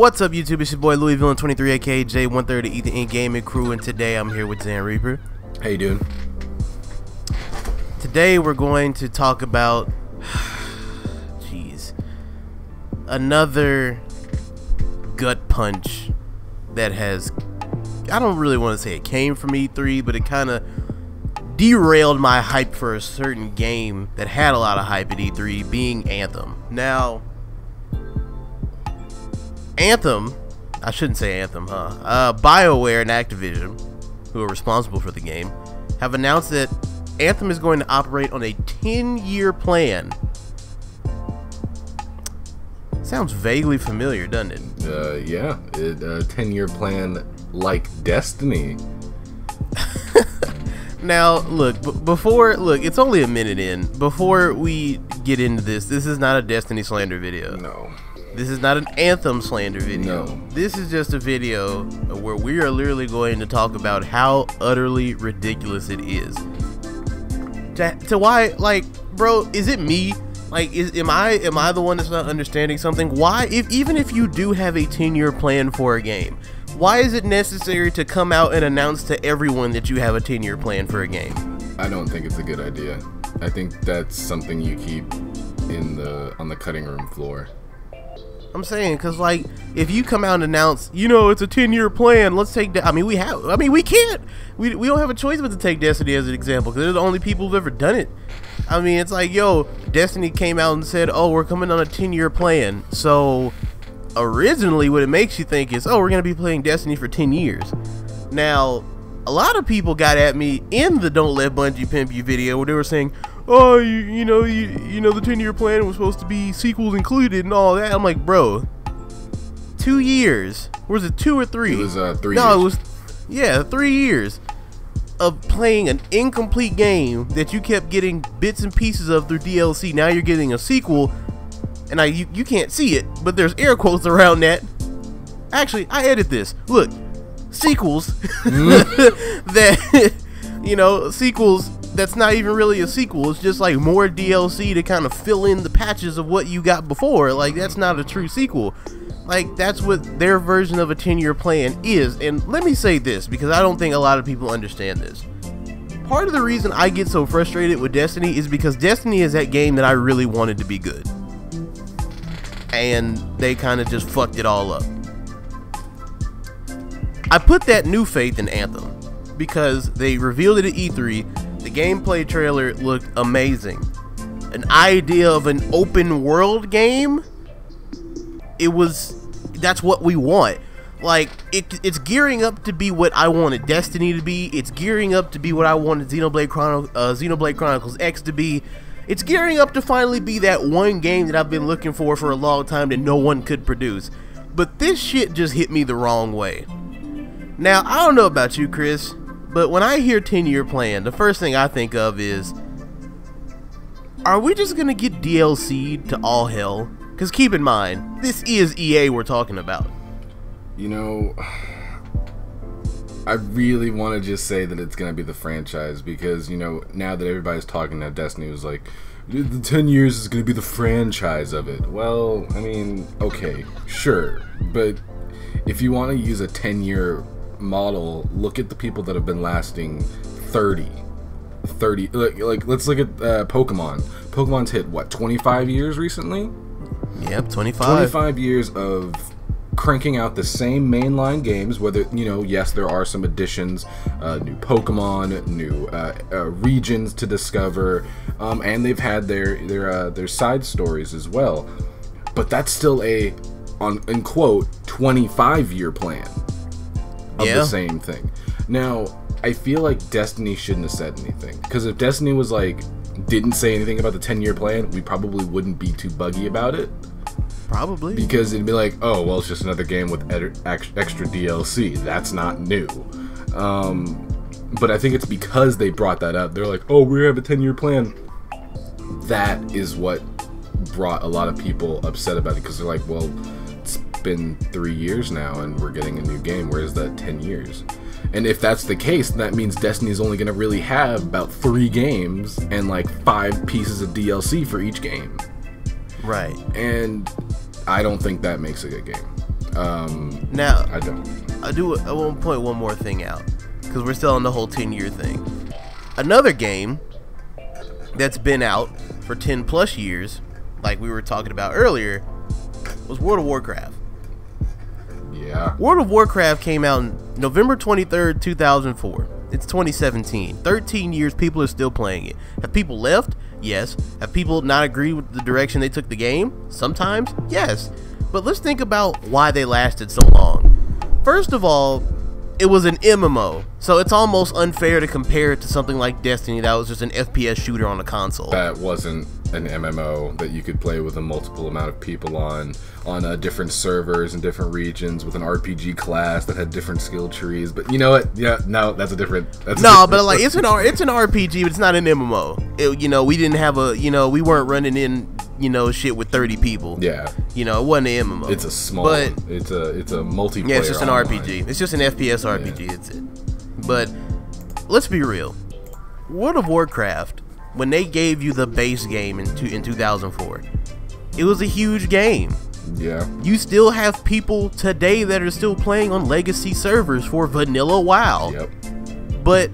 What's up, YouTube? It's your boy Louis Villain 23, aka J130 Ethan Inc. Gaming Crew, and today I'm here with Zan Reaper. How you doing? Today we're going to talk about, another gut punch that has, I don't really want to say it came from E3, but it kind of derailed my hype for a certain game that had a lot of hype at E3, being Anthem. Now, Anthem, I shouldn't say Anthem, BioWare and Activision, who are responsible for the game, have announced that Anthem is going to operate on a 10-year plan. Sounds vaguely familiar, doesn't it? Yeah, a 10-year plan like Destiny. Now, look, it's only a minute in. Before we get into this is not a Destiny slander video. No. This is not an Anthem slander video. No. This is just a video where we are literally going to talk about how utterly ridiculous it is. To why, like, bro, is it me? Like, am I the one that's not understanding something? Why, even if you do have a 10-year plan for a game, why is it necessary to come out and announce to everyone that you have a 10-year plan for a game? I don't think it's a good idea. I think that's something you keep on the cutting room floor. I'm saying, because, like, if you come out and announce, you know, it's a 10-year plan, let's take that. We don't have a choice but to take Destiny as an example, because they're the only people who've ever done it. I mean, it's like, yo, Destiny came out and said, oh, we're coming on a 10-year plan. So originally what it makes you think is, oh, we're going to be playing Destiny for 10 years. Now, a lot of people got at me in the Don't Let Bungie Pimp You video where they were saying, oh, you know, the 10-year plan was supposed to be sequels included and all that. I'm like, bro, 2 years. Or was it 2 or 3? It was 3 years. No, it was, yeah, 3 years of playing an incomplete game that you kept getting bits and pieces of through DLC. Now you're getting a sequel, and you can't see it, but there's air quotes around that. Actually, I edit this. Look, sequels that, you know, sequels that's not even really a sequel. It's just like more DLC to kind of fill in the patches of what you got before. Like, that's not a true sequel. Like, that's what their version of a 10-year plan is. And let me say this, because I don't think a lot of people understand this. Part of the reason I get so frustrated with Destiny is because Destiny is that game that I really wanted to be good, and they kind of just fucked it all up. I put that new faith in Anthem because they revealed it at E3. The gameplay trailer looked amazing. An idea of an open world game, that's what we want. Like, it's gearing up to be what I wanted Destiny to be. It's gearing up to be what I wanted Xenoblade Chronicles X to be. It's gearing up to finally be that one game that I've been looking for a long time that no one could produce. But this shit just hit me the wrong way. Now, I don't know about you, Chris, but when I hear 10-year plan, the first thing I think of is, are we just gonna get DLC'd to all hell? Because keep in mind, this is EA we're talking about. You know, I really want to just say that it's going to be the franchise, because, you know, now that everybody's talking, that Destiny was like, the 10 years is going to be the franchise of it. Well, I mean, okay, sure, but if you want to use a 10-year model, look at the people that have been lasting 30, like let's look at Pokemon. Pokemon's hit, what, 25 years recently? Yep, 25. 25 years of cranking out the same mainline games, whether, you know, yes, there are some additions, new Pokemon, new regions to discover, and they've had their side stories as well. But that's still a, in quote, 25-year plan of the same thing. Now, I feel like Destiny shouldn't have said anything, because if Destiny was like, didn't say anything about the 10-year plan, we probably wouldn't be too buggy about it. Probably. Because it'd be like, oh, well, it's just another game with extra DLC. That's not new. But I think it's because they brought that up. They're like, oh, we have a 10-year plan. That is what brought a lot of people upset about it, because they're like, well, it's been 3 years now and we're getting a new game. Where's that 10 years? And if that's the case, that means Destiny's only going to really have about 3 games and like 5 pieces of DLC for each game. Right. And I don't think that makes a good game. Now, I don't. I want to point one more thing out, because we're still on the whole 10-year thing. Another game that's been out for 10 plus years, like we were talking about earlier, was World of Warcraft. Yeah. World of Warcraft came out on November 23rd, 2004. It's 2017. 13 years, people are still playing it. Have people left? Yes. Have people not agreed with the direction they took the game? Sometimes, yes. But let's think about why they lasted so long. First of all, it was an MMO, so it's almost unfair to compare it to something like Destiny that was just an FPS shooter on a console. That wasn't an MMO that you could play with a multiple amount of people on different servers in different regions with an RPG class that had different skill trees. But you know what? Yeah, no, that's a different. But like it's an RPG, but it's not an MMO. We didn't have we weren't running in shit with 30 people. Yeah. It wasn't an MMO. It's a small. It's a multiplayer. Yeah, it's just an online. RPG. It's just an FPS RPG. Yeah. It's it. But let's be real. World of Warcraft, when they gave you the base game in 2004, it was a huge game. Yeah. You still have people today that are still playing on legacy servers for vanilla WoW. Yep. But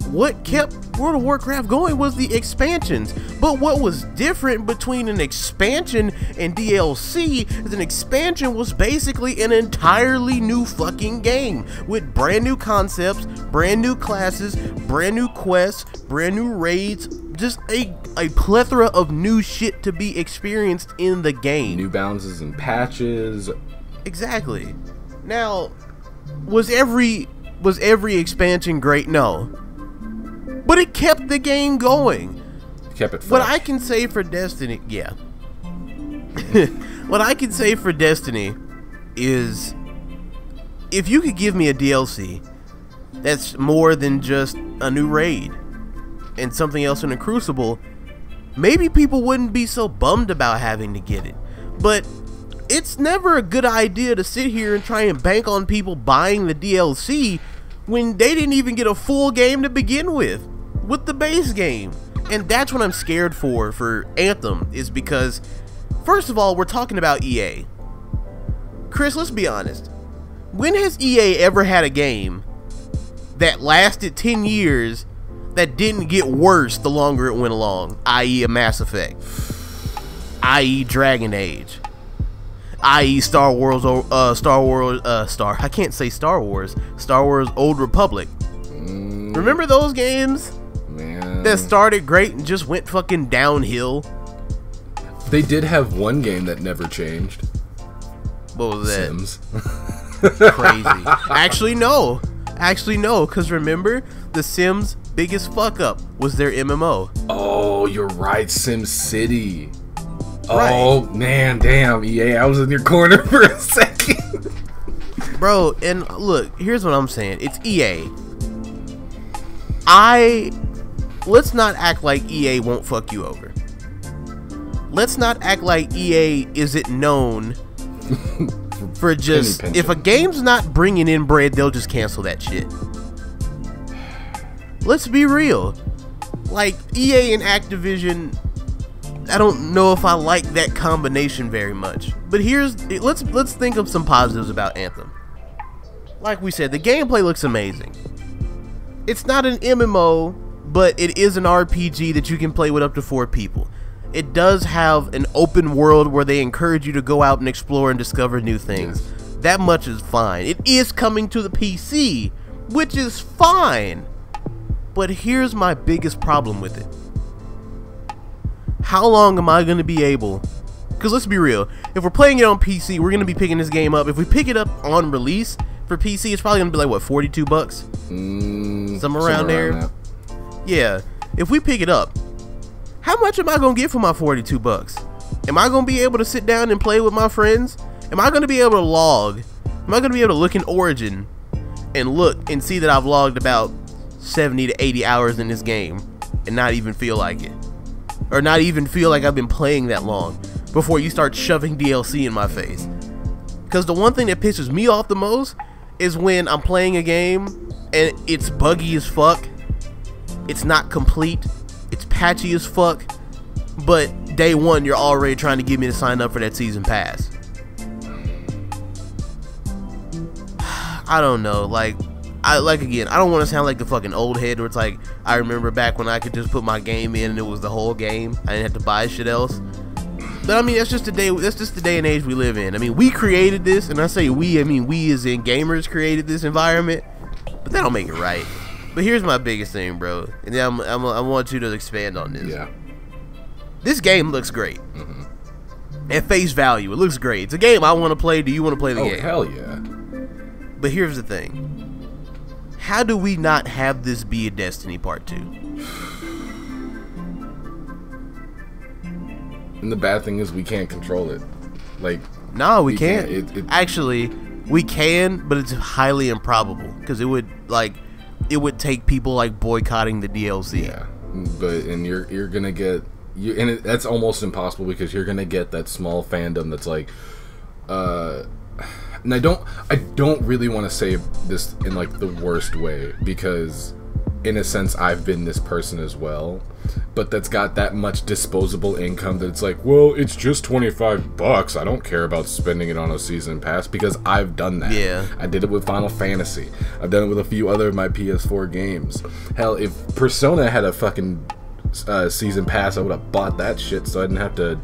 what kept World of Warcraft going was the expansions. But what was different between an expansion and DLC is an expansion was basically an entirely new fucking game with brand new concepts, brand new classes, brand new quests, brand new raids, just a plethora of new shit to be experienced in the game. New bounces and patches. Exactly. Now, was every expansion great? No. But it kept the game going. Kept it fresh. What I can say for Destiny, yeah. What I can say for Destiny is, if you could give me a DLC that's more than just a new raid and something else in a Crucible, maybe people wouldn't be so bummed about having to get it. But it's never a good idea to sit here and try and bank on people buying the DLC when they didn't even get a full game to begin with the base game. And that's what I'm scared for Anthem, is because, first of all, we're talking about EA. Chris, let's be honest. When has EA ever had a game that lasted 10 years that didn't get worse the longer it went along? I.e. a Mass Effect, i.e. Dragon Age, i.e. Star Wars I can't say Star Wars Old Republic. Remember those games? Man. That started great and just went fucking downhill. They did have one game that never changed. What was that? Sims. Crazy. Actually no, because remember, the Sims' biggest fuck up was their MMO. Oh, you're right, Sim City. Right. Oh man, damn, EA, I was in your corner for a second. Bro, and look, here's what I'm saying. It's EA. Let's not act like EA won't fuck you over. Let's not act like EA isn't known for just, if a game's not bringing in bread, they'll just cancel that shit. Let's be real. Like, EA and Activision, I don't know if I like that combination very much. But let's think of some positives about Anthem. Like we said, the gameplay looks amazing. It's not an MMO, but it is an RPG that you can play with up to 4 people. It does have an open world where they encourage you to go out and explore and discover new things. Yes. That much is fine. It is coming to the PC, which is fine. But here's my biggest problem with it. How long am I going to be able... Because let's be real. If we're playing it on PC, we're going to be picking this game up. If we pick it up on release for PC, it's probably going to be like, what, $42? Somewhere around there. Yeah. If we pick it up, how much am I going to get for my $42? Am I going to be able to sit down and play with my friends? Am I going to be able to log? Am I going to be able to look in Origin and look and see that I've logged about 70 to 80 hours in this game and not even feel like it? Or not even feel like I've been playing that long before you start shoving DLC in my face? Because the one thing that pisses me off the most is when I'm playing a game and it's buggy as fuck, it's not complete, it's patchy as fuck, but day one you're already trying to get me to sign up for that season pass. I don't know. Like again, I don't want to sound like the fucking old head where it's like, I remember back when I could just put my game in and it was the whole game. I didn't have to buy shit else. But I mean, that's just the day and age we live in. I mean, we created this, and I say we, I mean we as in gamers created this environment, but that don't make it right. But here's my biggest thing, bro, and then I want you to expand on this. Yeah. This game looks great. At face value, it looks great. It's a game I want to play. Do you want to play the game? Oh, hell yeah. But here's the thing. How do we not have this be a Destiny Part 2? And the bad thing is we can't control it. Like, no, we can't. Actually, we can, but it's highly improbable because it would take people like boycotting the DLC. Yeah, and you're gonna get that's almost impossible because you're gonna get that small fandom that's like, and I don't really want to say this in like the worst way because in a sense I've been this person as well, but that's got that much disposable income that it's like, well, it's just $25. I don't care about spending it on a season pass because I've done that. Yeah. I did it with Final Fantasy. I've done it with a few other of my PS4 games. Hell, if Persona had a fucking season pass, I would have bought that shit so I didn't have to,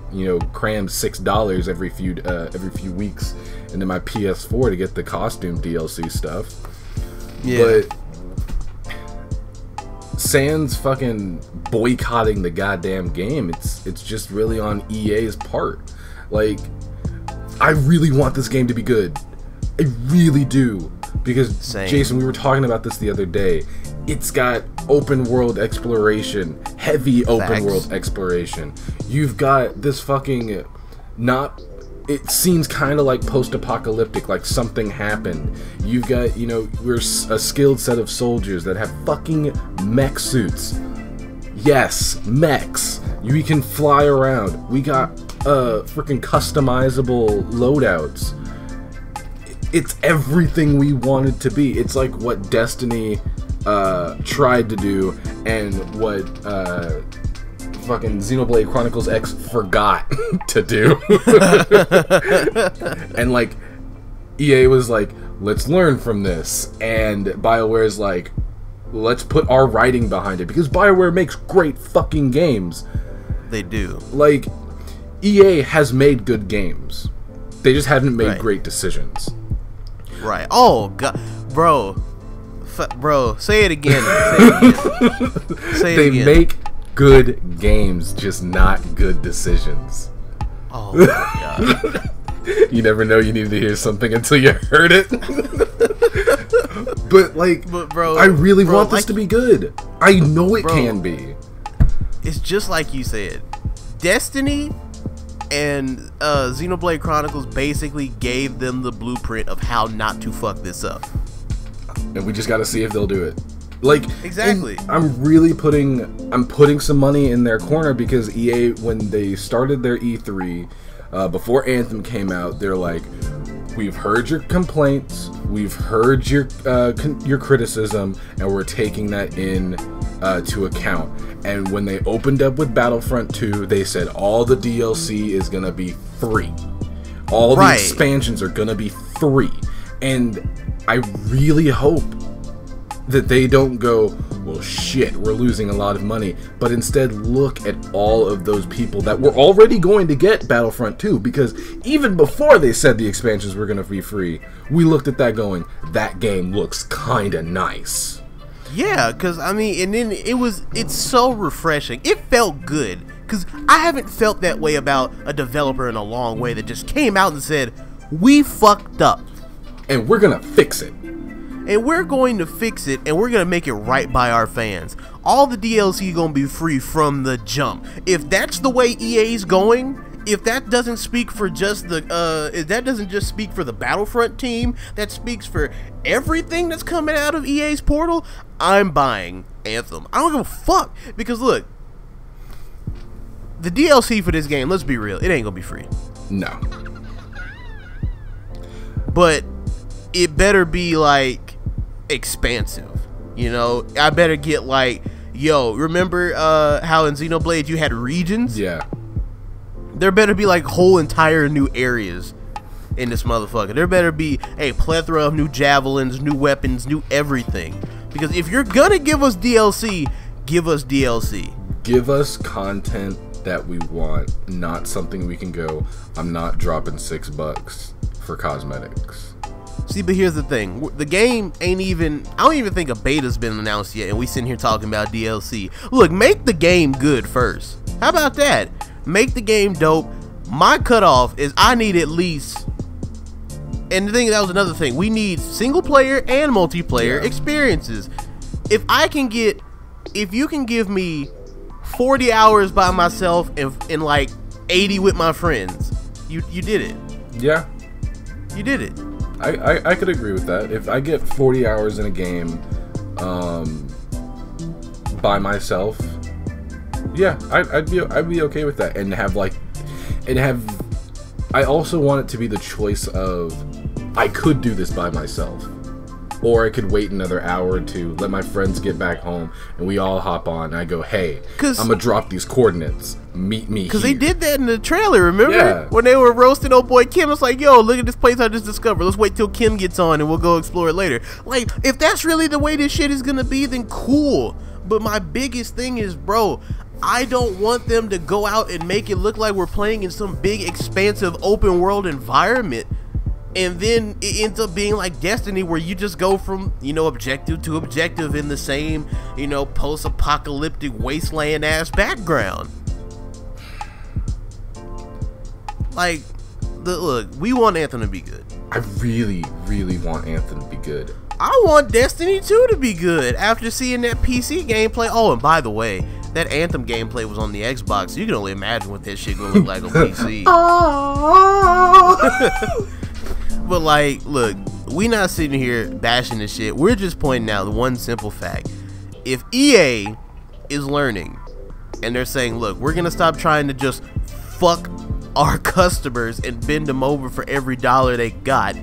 cram $6 every few weeks into my PS4 to get the costume DLC stuff. Yeah. But sans fucking boycotting the goddamn game, it's just really on EA's part. Like, I really want this game to be good. I really do. Because, Same. Jason, we were talking about this the other day. It's got open world exploration, heavy open world exploration. You've got this fucking it seems kind of like post-apocalyptic, like something happened. You've got, we're a skilled set of soldiers that have fucking mech suits. Yes, mechs. We can fly around. We got freaking customizable loadouts. It's everything we wanted to be. It's like what Destiny tried to do and what fucking Xenoblade Chronicles X forgot to do. And like EA was like, let's learn from this, and BioWare's like, let's put our writing behind it, because BioWare makes great fucking games. They do. Like, EA has made good games. They just haven't made great decisions. Right. Oh god, bro, say it again. Say it again. They make good games, just not good decisions. Oh my god. You never know, you needed to hear something until you heard it. But bro, I really want this to be good. I know it can be. It's just like you said. Destiny and Xenoblade Chronicles basically gave them the blueprint of how not to fuck this up. And we just gotta see if they'll do it. Like, exactly. I'm putting some money in their corner because EA, when they started their E3, before Anthem came out, they're like, we've heard your complaints, we've heard your criticism, and we're taking that in to account. And when they opened up with Battlefront 2, they said all the DLC is gonna be free. All the expansions are gonna be free. And I really hope that they don't go, well shit, we're losing a lot of money, but instead look at all of those people that were already going to get Battlefront 2, because even before they said the expansions were going to be free, we looked at that going, that game looks kinda nice. Yeah, because I mean, and then it's so refreshing. It felt good, because I haven't felt that way about a developer in a long way that just came out and said, we fucked up. And we're going to fix it. And we're going to fix it, and we're going to make it right by our fans. All the DLC going to be free from the jump. If that's the way EA's going, if that doesn't speak for just if that doesn't just speak for the Battlefront team, that speaks for everything that's coming out of EA's portal, I'm buying Anthem. I don't give a fuck, because look, the DLC for this game, let's be real, it ain't going to be free. No. But it better be like expansive, I better get like, remember how in Xenoblade you had regions? Yeah. There better be like whole entire new areas in this motherfucker. There better be a plethora of new javelins, new weapons, new everything. Because if you're gonna give us DLC, give us DLC. Give us content that we want, not something we can go, I'm not dropping $6 for cosmetics. See, but here's the thing. The game ain't even... I don't even think a beta's been announced yet, and we sitting here talking about DLC. Look, make the game good first. How about that? Make the game dope. My cutoff is I need at least... And the thing, that was another thing. We need single player and multiplayer experiences. If you can give me 40 hours by myself and like 80 with my friends, you did it. Yeah. You did it. I could agree with that. If I get 40 hours in a game by myself, yeah, I'd be okay with that. And have like, I also want it to be the choice of, I could do this by myself, or I could wait another hour or two, let my friends get back home, and we all hop on, and I go, hey, I'm gonna drop these coordinates, meet me here. Because they did that in the trailer, remember? Yeah. When they were roasting old boy Kim, it's like, yo, look at this place I just discovered. Let's wait till Kim gets on, and we'll go explore it later. Like, if that's really the way this shit is gonna be, then cool. But my biggest thing is, bro, I don't want them to go out and make it look like we're playing in some big, expansive, open world environment, and then it ends up being like Destiny, where you just go from, you know, objective to objective in the same, you know, post-apocalyptic wasteland ass background. Like, look, we want Anthem to be good. I really, really want Anthem to be good. I want Destiny 2 to be good after seeing that PC gameplay. Oh, and by the way, that Anthem gameplay was on the Xbox, so you can only imagine what that shit gonna look like on PC. But like, look, we not sitting here bashing this shit. We're just pointing out the one simple fact. If EA is learning and they're saying, look, we're gonna stop trying to just fuck our customers and bend them over for every dollar they got,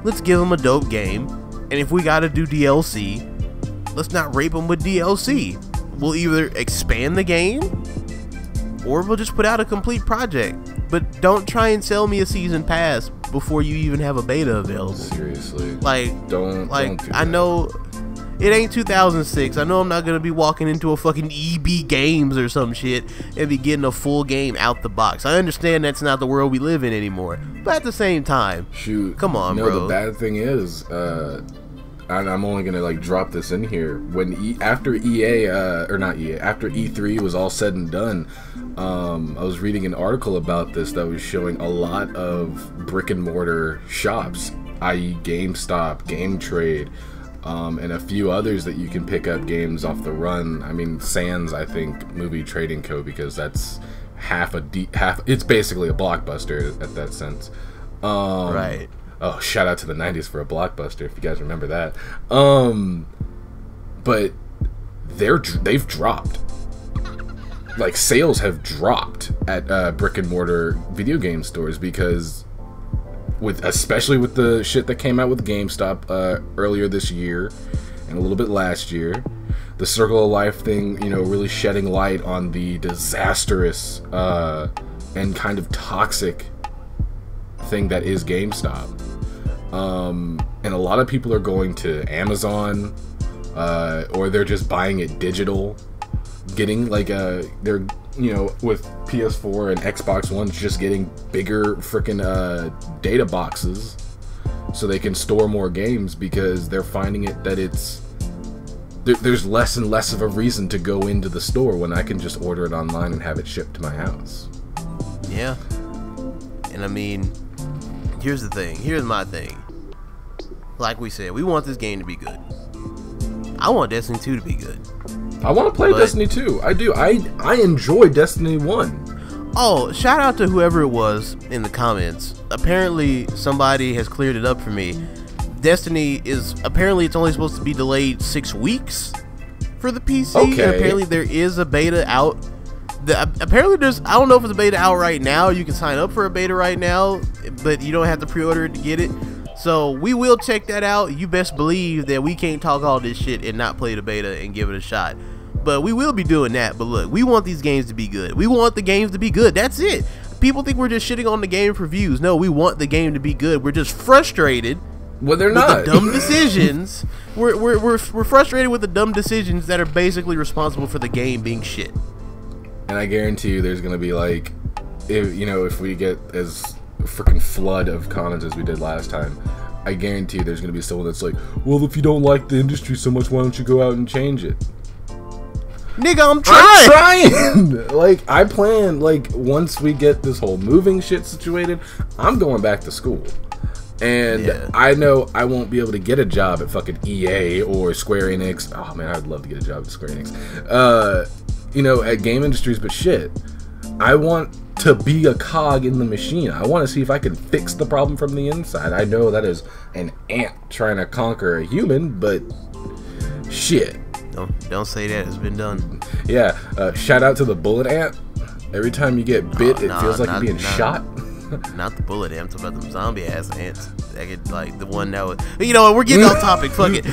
let's give them a dope game. And if we gotta do DLC, let's not rape them with DLC. We'll either expand the game or we'll just put out a complete project. But don't try and sell me a season pass before you even have a beta available. Seriously. Like, don't do that. I know it ain't 2006. I know I'm not gonna be walking into a fucking EB Games or some shit and be getting a full game out the box. I understand that's not the world we live in anymore, but at the same time, shoot, come on, no, bro. The bad thing is, and I'm only gonna like drop this in here. When after E3 was all said and done, I was reading an article about this that was showing a lot of brick and mortar shops, i.e. GameStop, Game Trade, and a few others that you can pick up games off the run. I mean, Sans, I think, Movie Trading Co., because that's half. It's basically a Blockbuster at that sense. Right. Oh, shout out to the 90s for a Blockbuster, if you guys remember that. But they've dropped. Like, sales have dropped at brick and mortar video game stores, because especially with the shit that came out with GameStop earlier this year and a little bit last year, the Circle of Life thing, you know, really shedding light on the disastrous and kind of toxic thing that is GameStop. And a lot of people are going to Amazon, or they're just buying it digital, getting like they're, you know, with PS4 and Xbox One's just getting bigger freaking data boxes so they can store more games, because they're finding it that there's less and less of a reason to go into the store when I can just order it online and have it shipped to my house. Yeah. And I mean, here's the thing. Here's my thing. Like we said, we want this game to be good. I want Destiny 2 to be good. I want to play Destiny 2. I do. I enjoy Destiny 1. Oh, shout out to whoever it was in the comments. Apparently, somebody has cleared it up for me. Destiny is... Apparently, it's only supposed to be delayed 6 weeks for the PC. Okay. And apparently, there is a beta out. Apparently, there's... I don't know if it's a beta out right now. You can sign up for a beta right now, but you don't have to pre-order it to get it. So we will check that out. You best believe that we can't talk all this shit and not play the beta and give it a shot. But we will be doing that. But look, we want these games to be good. We want the games to be good. That's it. people think we're just shitting on the game for views. No, we want the game to be good. We're just frustrated. Well, they're with not. the dumb decisions. we're frustrated with the dumb decisions that are basically responsible for the game being shit. And I guarantee you, there's gonna be like, if we get as freaking flood of comments as we did last time, I guarantee you there's gonna be someone that's like, well, if you don't like the industry so much, why don't you go out and change it? Nigga, I'm trying. Like, I plan, like, once we get this whole moving shit situated, I'm going back to school. And yeah. I know I won't be able to get a job at fucking EA or Square Enix. Oh man, I'd love to get a job at Square Enix. At game industries, but shit, I want to be a cog in the machine. I want to see if I can fix the problem from the inside. I know that is an ant trying to conquer a human, but shit. Don't say that. It's been done. Yeah. Shout out to the bullet ant. Every time you get bit, it feels like you're being shot. Not the bullet ants, about them zombie ass ants. That could, like, the one that was, we're getting off topic, fuck it.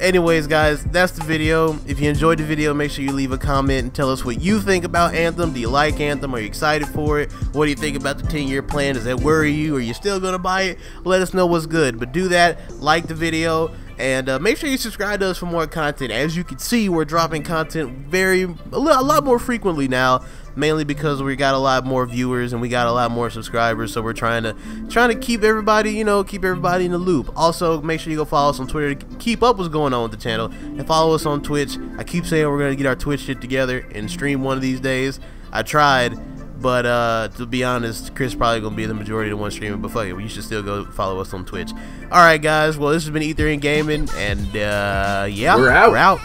Anyways, guys, that's the video. If you enjoyed the video, make sure you leave a comment and tell us what you think about Anthem. Do you like Anthem? Are you excited for it? What do you think about the 10-year plan? Does that worry you? Are you still gonna buy it? Let us know what's good. But do that, like the video, and make sure you subscribe to us for more content. As you can see, we're dropping content a lot more frequently now, mainly because we got a lot more viewers and we got a lot more subscribers. So we're trying to keep everybody, in the loop. Also, make sure you go follow us on Twitter to keep up what's going on with the channel, and follow us on Twitch. I keep saying we're gonna get our Twitch shit together and stream one of these days. I tried, but to be honest, Chris probably gonna be the majority of the one streaming, but fuck it, you should still go follow us on Twitch. Alright guys, well, this has been Ether in Gaming, and yeah, we're out.